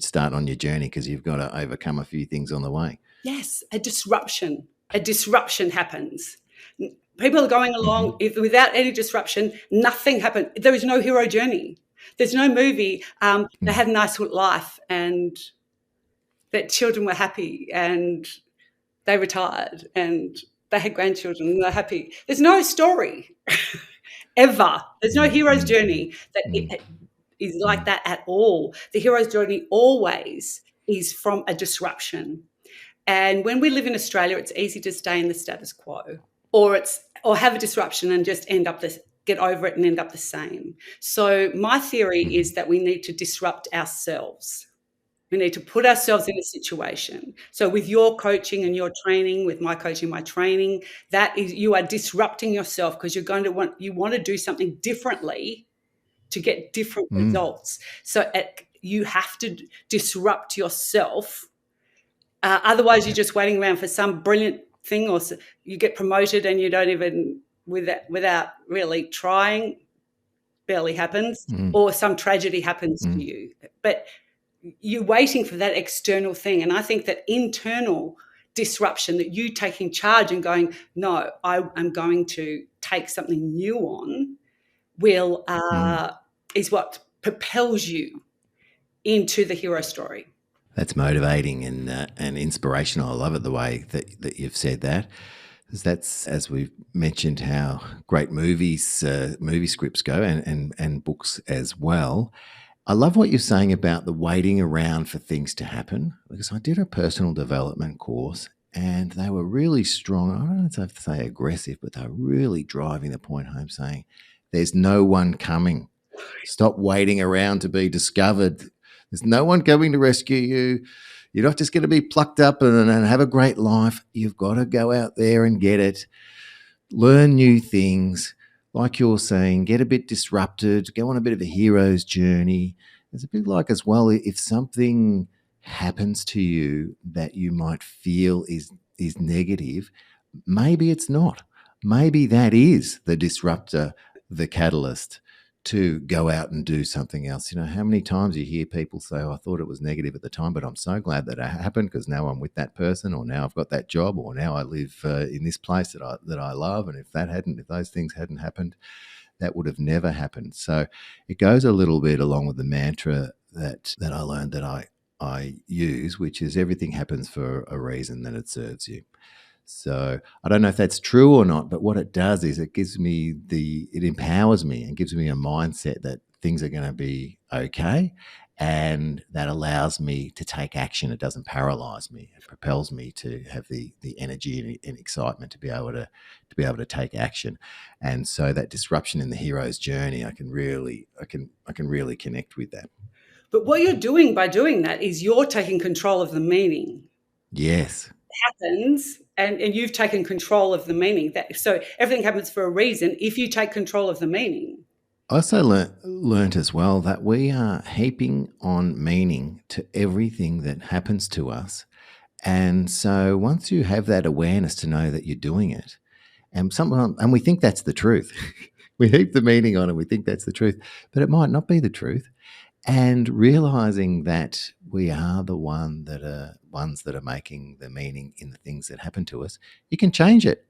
start on your journey, because you've got to overcome a few things on the way. Yes, a disruption. A disruption happens. People are going along without any disruption. Nothing happened. There is no hero journey. There's no movie. They had a nice life, and their children were happy, and they retired, and they had grandchildren, and they're happy. There's no story ever. There's no hero's journey that is like that at all. The hero's journey always is from a disruption. And when we live in Australia, it's easy to stay in the status quo, or have a disruption and just get over it and end up the same. So my theory is that we need to disrupt ourselves. We need to put ourselves in a situation. So with your coaching and your training, with my coaching, my training, that is, you are disrupting yourself, because you want to do something differently to get different results. So you have to disrupt yourself. Otherwise, you're just waiting around for some brilliant thing, or you get promoted and you don't even, without really trying, barely happens, or some tragedy happens to you. But you're waiting for that external thing. And I think that internal disruption, that you taking charge and going, no, I'm going to take something new on, is what propels you into the hero story. That's motivating and inspirational. I love it, the way that you've said that. That's, as we've mentioned, how great movie scripts go, and books as well. I love what you're saying about the waiting around for things to happen, because I did a personal development course, and they were really strong. I don't know if I have to say aggressive, but they were really driving the point home, saying there's no one coming. Stop waiting around to be discovered. There's no one coming to rescue you. You're not just going to be plucked up and have a great life. You've got to go out there and get it. Learn new things. Like you're saying, get a bit disrupted, go on a bit of a hero's journey. It's a bit like, as well, if something happens to you that you might feel is negative, maybe it's not. Maybe that is the disruptor, the catalyst to go out and do something else. You know, how many times you hear people say, I thought it was negative at the time, but I'm so glad that it happened, because now I'm with that person, or now I've got that job, or now I live in this place that I love. And if those things hadn't happened, that would have never happened. So it goes a little bit along with the mantra that I learned, that I use, which is everything happens for a reason, that it serves you. So I don't know if that's true or not, but what it does is it empowers me and gives me a mindset that things are going to be okay, and that allows me to take action. It doesn't paralyze me. It propels me to have the energy and excitement to be able to take action. And so that disruption in the hero's journey, I can really connect with that. But what you're doing by doing that is you're taking control of the meaning. Yes. Happens, and you've taken control of the meaning. So everything happens for a reason if you take control of the meaning. I also learnt as well that we are heaping on meaning to everything that happens to us, And so once you have that awareness to know that you're doing it, and we think that's the truth. We heap the meaning on it. We think that's the truth, but it might not be the truth. And realizing that we are the ones that are making the meaning in the things that happen to us, you can change it.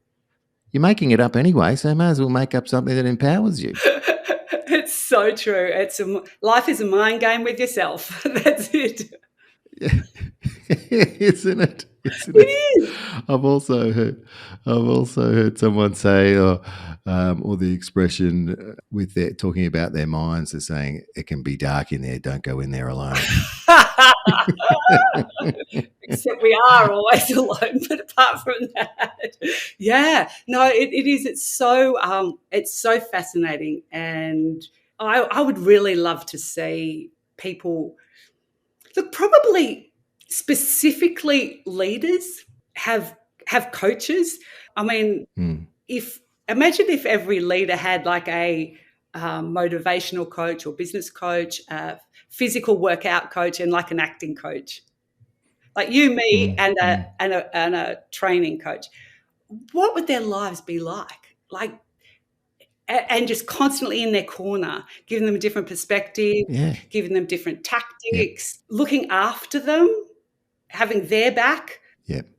You're making it up anyway, so may as well make up something that empowers you. It's so true. Life is a mind game with yourself. That's it. Isn't it? Isn't It it? is. I've also heard someone say, or the expression with their talking about their minds, as saying it can be dark in there. Don't go in there alone. Except we are always alone. But apart from that, yeah, no, it is. It's so fascinating, and I would really love to see people. Look, probably specifically leaders have coaches. I mean, imagine if every leader had like a motivational coach or business coach, physical workout coach, and like an acting coach, like you, me, and a training coach. What would their lives be like? Like, and just constantly in their corner, giving them a different perspective, giving them different tactics, looking after them, having their back.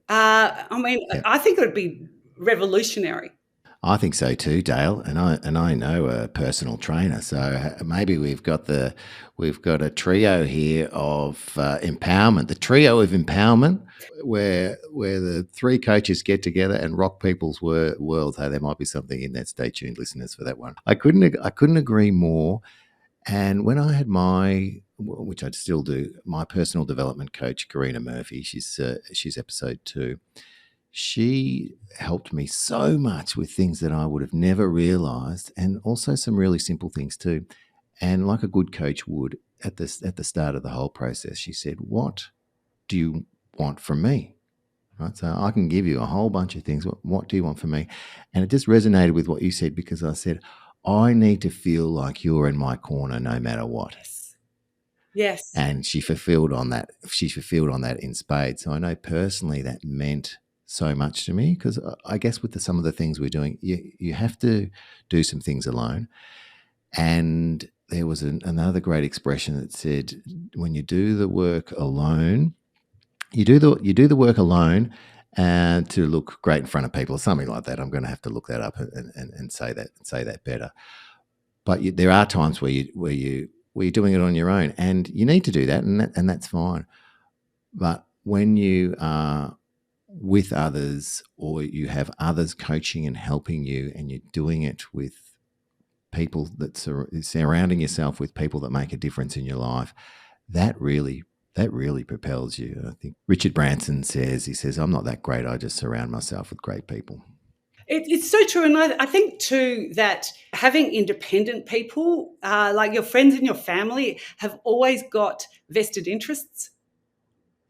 I think it would be revolutionary. I think so too, Dale, and I know a personal trainer, so maybe we've got a trio here of empowerment, the trio of empowerment, where the three coaches get together and rock people's worlds. Hey, there might be something in that. Stay tuned, listeners, for that one. I couldn't agree more. And when I had which I still do, my personal development coach, Karina Murphy, she's episode 2. She helped me so much with things that I would have never realized, and also some really simple things too. And like a good coach would, at the start of the whole process, she said, "What do you want from me?" Right? So I can give you a whole bunch of things. What do you want from me? And it just resonated with what you said, because I said, I need to feel like you're in my corner no matter what. Yes. And she fulfilled on that. She fulfilled on that in spades. So I know personally that meant so much to me, because I guess with some of the things we're doing, you have to do some things alone. And there was another great expression that said, when you do the work alone, you do the work alone to look great in front of people, or something like that. I'm going to have to look that up and say that better. But there are times where you're doing it on your own, and you need to do that, and that's fine. But when you are with others, or you have others coaching and helping you, and you're doing it with people that surrounding yourself with people that make a difference in your life, that really propels you. I think Richard Branson says, "I'm not that great. I just surround myself with great people." It's so true. And I think too that having independent people, like your friends and your family, have always got vested interests.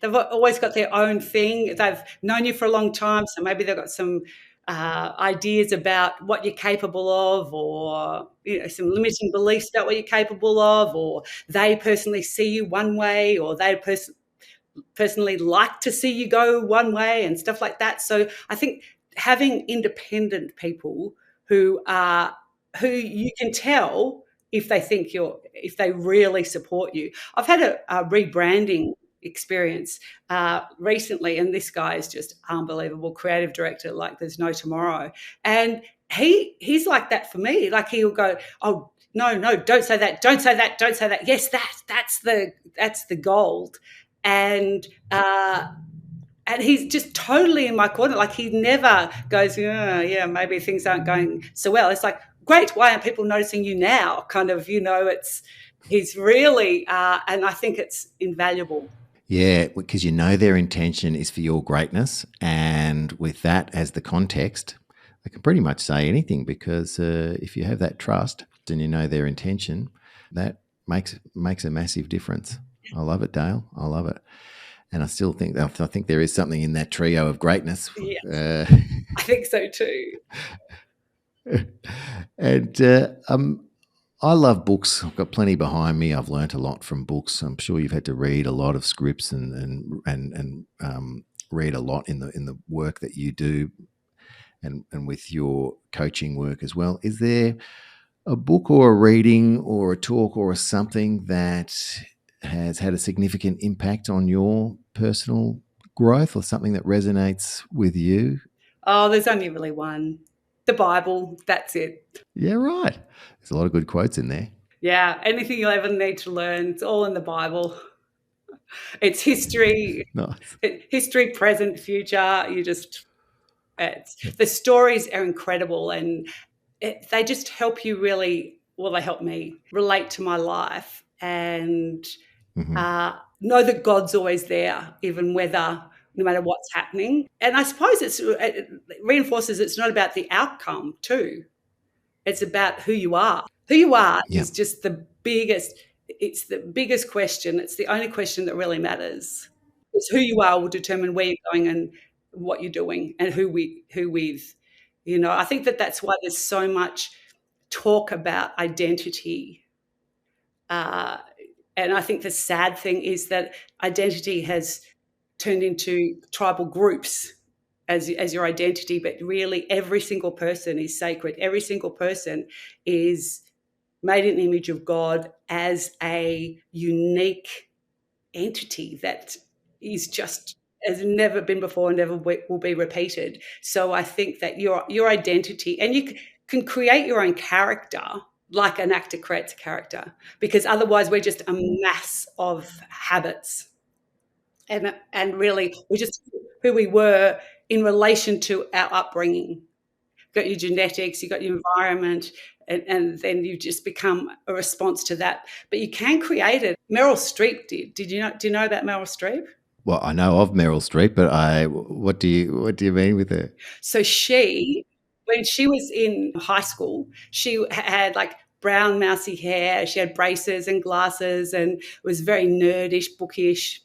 They've always got their own thing. They've known you for a long time, so maybe they've got some ideas about what you're capable of, or some limiting beliefs about what you're capable of, or they personally see you one way, or they personally like to see you go one way, and stuff like that. So I think having independent people who you can tell if they really support you. I've had a rebranding experience recently, and this guy is just unbelievable, creative director like there's no tomorrow, and he's like that for me. Like, he'll go, "Oh, no, don't say that, don't say that, don't say that. Yes, that's the gold." And he's just totally in my corner. Like, he never goes, yeah, maybe things aren't going so well. It's like, great, why aren't people noticing you now? Kind of, he's really, and I think it's invaluable. Yeah, because their intention is for your greatness, and with that as the context, they can pretty much say anything, because if you have that trust and you know their intention, that makes a massive difference. I love it, Dale. I love it. And I think there is something in that trio of greatness. Yes. I think so too. And I love books. I've got plenty behind me. I've learnt a lot from books. I'm sure you've had to read a lot of scripts and read a lot in the work that you do, and with your coaching work as well. Is there a book or a reading or a talk or something that has had a significant impact on your personal growth, or something that resonates with you? Oh, there's only really one. The Bible, that's it. Yeah, right. There's a lot of good quotes in there. Yeah, anything you'll ever need to learn, it's all in the Bible. It's history, Nice. history, present, future. The stories are incredible, and they just help you really. Well, they help me relate to my life and know that God's always there, even no matter what's happening. And I suppose it reinforces it's not about the outcome too. It's about who you are. Who you are Yeah. is just it's the biggest question. It's the only question that really matters. It's who you are will determine where you're going and what you're doing and who with. I think that's why there's so much talk about identity. And I think the sad thing is that identity has turned into tribal groups as your identity, but really every single person is sacred. Every single person is made in the image of God as a unique entity that is just has never been before and never will be repeated. So I think that your identity, and you can create your own character like an actor creates a character, because otherwise we're just a mass of habits. And really we're just who we were in relation to our upbringing. You've got your genetics, you've got your environment, and then you just become a response to that. But you can create it. Meryl Streep did. Do you know about Meryl Streep? Well, I know of Meryl Streep, but what do you mean with her? So when she was in high school, she had like brown mousy hair. She had braces and glasses and was very nerdish, bookish,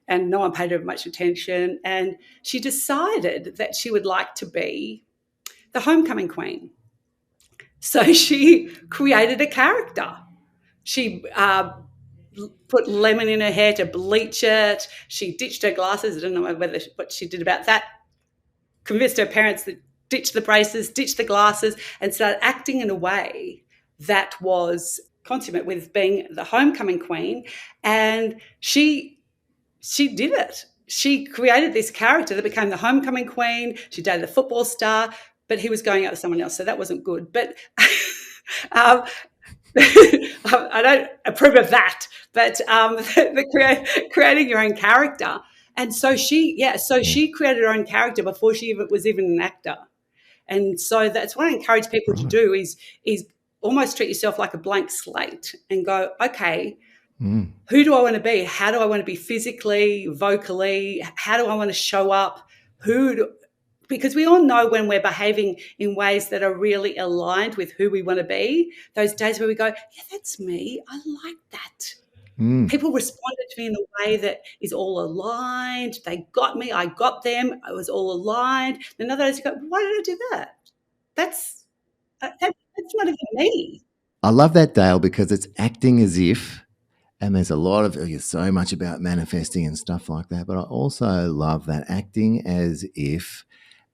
and no one paid her much attention. And she decided that she would like to be the homecoming queen. So she created a character. She put lemon in her hair to bleach it. She ditched her glasses. I don't know what she did about that. Convinced her parents to ditch the braces, ditch the glasses, and started acting in a way that was consummate with being the homecoming queen. And she did it. She created this character that became the homecoming queen. She dated a football star, but he was going out with someone else, so that wasn't good. But I don't approve of that. But creating your own character, and so she created her own character before she was even an actor. And so that's what I encourage people to do is almost treat yourself like a blank slate and go, okay, who do I want to be? How do I want to be physically, vocally? How do I want to show up? Because we all know when we're behaving in ways that are really aligned with who we want to be, those days where we go, yeah, that's me. I like that. People responded to me in a way that is all aligned. They got me. I got them. I was all aligned. And other days you go, why did I do that? That's not even me. I love that, Dale, because it's acting as if, and there's so much about manifesting and stuff like that, but I also love that acting as if,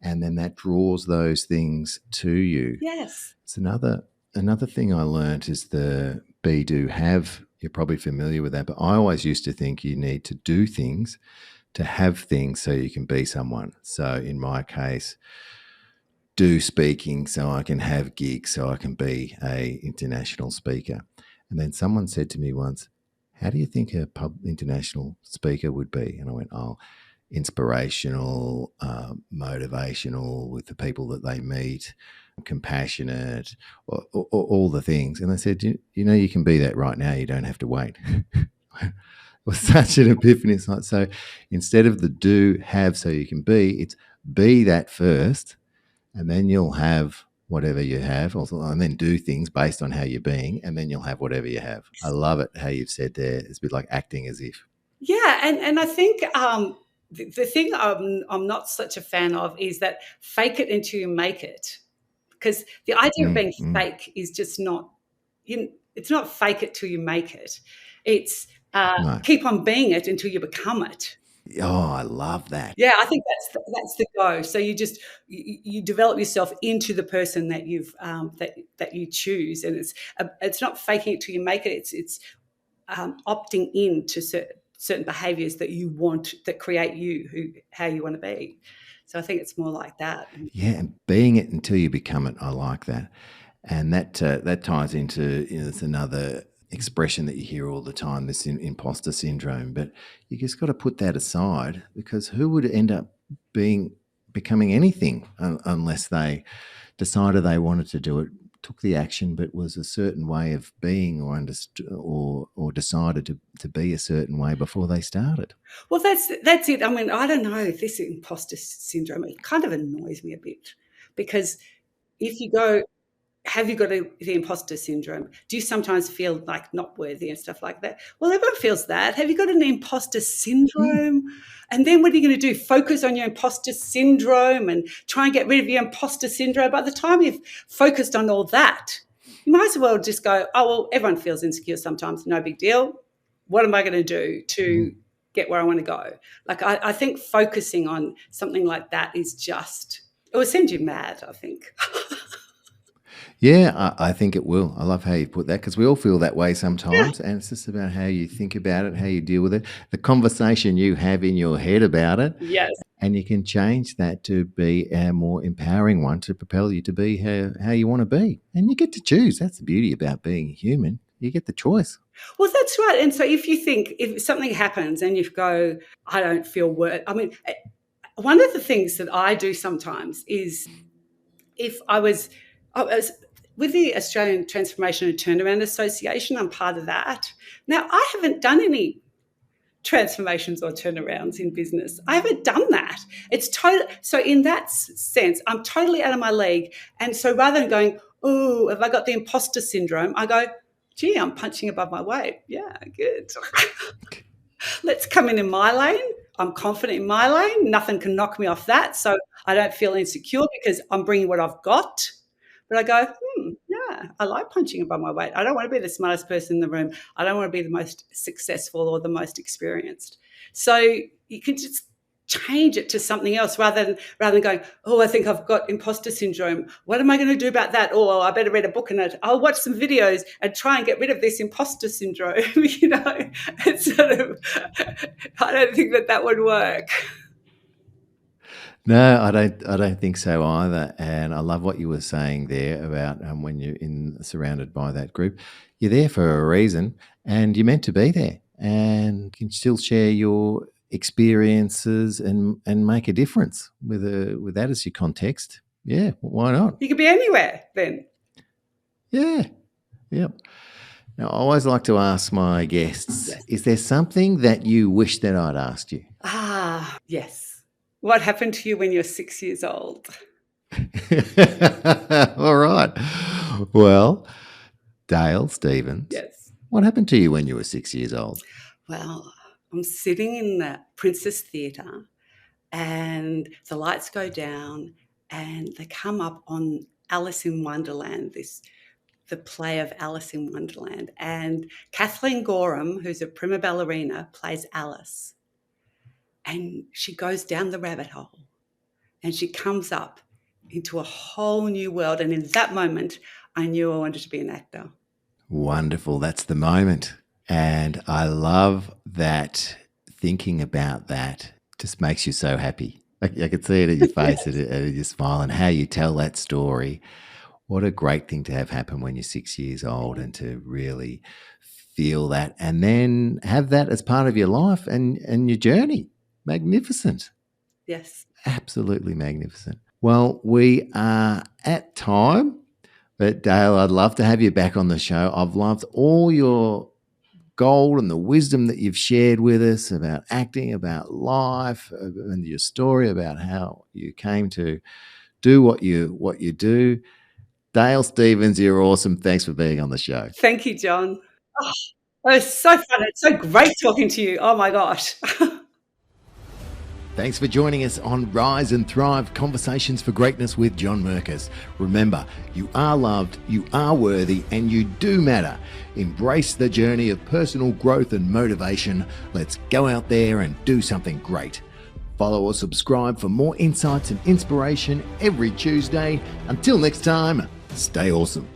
and then that draws those things to you. Yes. It's another thing I learned is the be, do, have. You're probably familiar with that, but I always used to think you need to do things to have things so you can be someone. So in my case, do speaking so I can have gigs, so I can be a international speaker. And then someone said to me once, how do you think a international speaker would be? And I went, inspirational, motivational with the people that they meet, compassionate, all the things. And they said, you can be that right now. You don't have to wait. It was such an epiphany. It's like, so instead of the do, have, so you can be, it's be that first, and then you'll have whatever you have, and then do things based on how you're being, and then you'll have whatever you have. I love it how you've said there. It's a bit like acting as if. Yeah, and I think the thing I'm not such a fan of is that fake it until you make it, because the idea of being fake is just not. It's not fake it till you make it. It's No. keep on being it until you become it. Oh, I love that. Yeah, I think that's the go. So you develop yourself into the person that that you choose, and it's not faking it till you make it. It's opting in to certain behaviours that you want, that create how you want to be. So I think it's more like that. Yeah, and being it until you become it. I like that. And that ties into, it's another expression that you hear all the time, this imposter syndrome. But you just got to put that aside, because who would end up becoming anything unless they decided they wanted to do it, took the action, but was a certain way of being, or understood, or decided to be a certain way before they started. Well, that's it. I mean, I don't know, this imposter syndrome, it kind of annoys me a bit, because if you go, have you got the imposter syndrome? Do you sometimes feel like not worthy and stuff like that? Well, everyone feels that. Have you got an imposter syndrome? And then what are you going to do? Focus on your imposter syndrome and try and get rid of your imposter syndrome? By the time you've focused on all that, you might as well just go, oh, well, everyone feels insecure sometimes. No big deal. What am I going to do to get where I want to go? Like, I think focusing on something like that is just, it will send you mad, I think. Yeah, I think it will. I love how you put that, because we all feel that way sometimes, and it's just about how you think about it, how you deal with it, the conversation you have in your head about it. Yes. And you can change that to be a more empowering one, to propel you to be how you want to be. And you get to choose. That's the beauty about being human. You get the choice. Well, that's right. And so if something happens and you go, I don't feel worth, I mean, one of the things that I do sometimes is, if I was with the Australian Transformation and Turnaround Association, I'm part of that. Now, I haven't done any transformations or turnarounds in business. I haven't done that. It's total. So in that sense, I'm totally out of my league. And so rather than going, oh, have I got the imposter syndrome? I go, gee, I'm punching above my weight. Yeah, good. Let's come in my lane. I'm confident in my lane. Nothing can knock me off that. So I don't feel insecure because I'm bringing what I've got. But I go, yeah, I like punching above my weight. I don't want to be the smartest person in the room. I don't want to be the most successful or the most experienced. So you can just change it to something else rather than going, oh, I think I've got imposter syndrome. What am I going to do about that? Oh, I better read a book and I'll watch some videos and try and get rid of this imposter syndrome. It's sort of, I don't think that would work. No, I don't think so either. And I love what you were saying there about when you're surrounded by that group, you're there for a reason, and you're meant to be there, and you can still share your experiences and make a difference with that as your context. Yeah, why not? You could be anywhere then. Yeah, yep. Now, I always like to ask my guests, is there something that you wish that I'd asked you? Yes. What happened to you when you were 6 years old? All right. Well, Dale Stevens. Yes. What happened to you when you were 6 years old? Well, I'm sitting in the Princess Theatre and the lights go down and they come up on Alice in Wonderland, the play of Alice in Wonderland. And Kathleen Gorham, who's a prima ballerina, plays Alice. And she goes down the rabbit hole and she comes up into a whole new world. And in that moment, I knew I wanted to be an actor. Wonderful. That's the moment. And I love that. Thinking about that just makes you so happy. I could see it in your face and you smile, and how you tell that story. What a great thing to have happen when you're 6 years old, and to really feel that and then have that as part of your life and your journey. Magnificent. Yes. Absolutely magnificent. Well, we are at time, but Dale, I'd love to have you back on the show. I've loved all your gold and the wisdom that you've shared with us about acting, about life, and your story about how you came to do what you do. Dale Stevens, you're awesome. Thanks for being on the show. Thank you, John. Oh, it was so fun. It's so great talking to you. Oh, my gosh. Thanks for joining us on Rise and Thrive Conversations for Greatness with John Merkus. Remember, you are loved, you are worthy, and you do matter. Embrace the journey of personal growth and motivation. Let's go out there and do something great. Follow or subscribe for more insights and inspiration every Tuesday. Until next time, stay awesome.